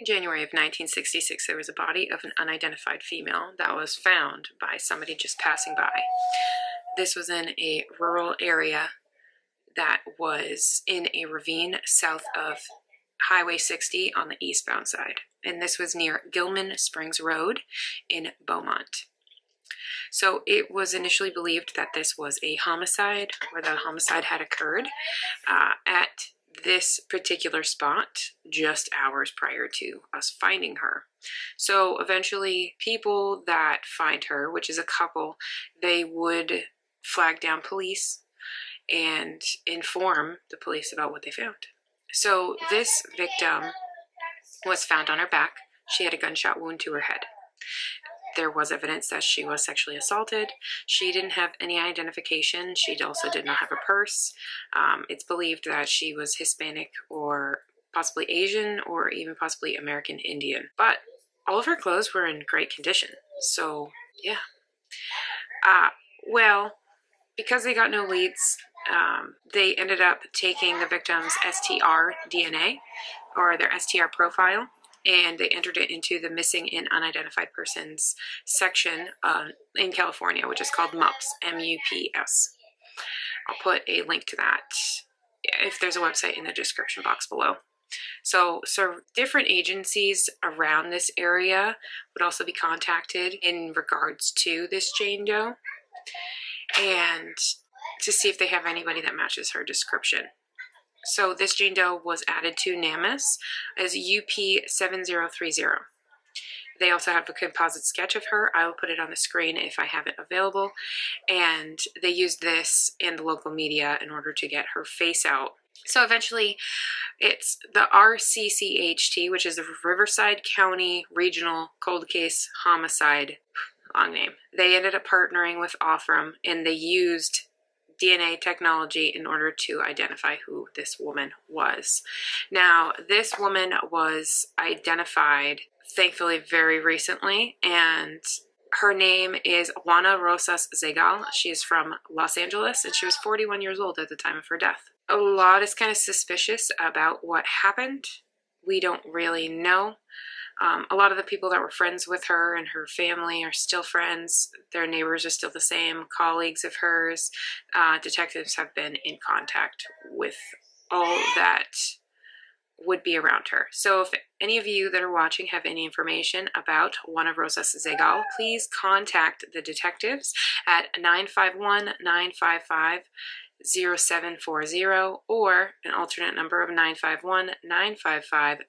In January of 1966, there was a body of an unidentified female that was found by somebody just passing by. This was in a rural area that was in a ravine south of Highway 60 on the eastbound side. And this was near Gilman Springs Road in Beaumont. So it was initially believed that this was a homicide, or the homicide had occurred at this particular spot just hours prior to us finding her. So eventually people that find her, which is a couple, they would flag down police and inform the police about what they found. So this victim was found on her back. She had a gunshot wound to her head. There was evidence that she was sexually assaulted. She didn't have any identification. She also did not have a purse. It's believed that she was Hispanic or possibly Asian or even possibly American Indian. But all of her clothes were in great condition. So, yeah. Well, because they got no leads, they ended up taking the victim's STR DNA, or their STR profile, and they entered it into the missing and unidentified persons section in California, which is called MUPS, M-U-P-S. I'll put a link to that if there's a website in the description box below. So different agencies around this area would also be contacted in regards to this Jane Doe, and to see if they have anybody that matches her description. So this Jane Doe was added to NamUs as UP7030. They also have a composite sketch of her. I will put it on the screen if I have it available. And they used this in the local media in order to get her face out. So eventually it's the RCCHT, which is the Riverside County Regional Cold Case Homicide, long name. They ended up partnering with Othram, and they used DNA technology in order to identify who this woman was. Now, this woman was identified, thankfully, very recently, and her name is Juana Rosas Zegal. She is from Los Angeles, and she was 41 years old at the time of her death. A lot is kind of suspicious about what happened. We don't really know. A lot of the people that were friends with her and her family are still friends. Their neighbors are still the same, colleagues of hers. Detectives have been in contact with all that would be around her. So if any of you that are watching have any information about Juana Rosas Zegal, please contact the detectives at 951-955-0740 or an alternate number of 951-955-2777.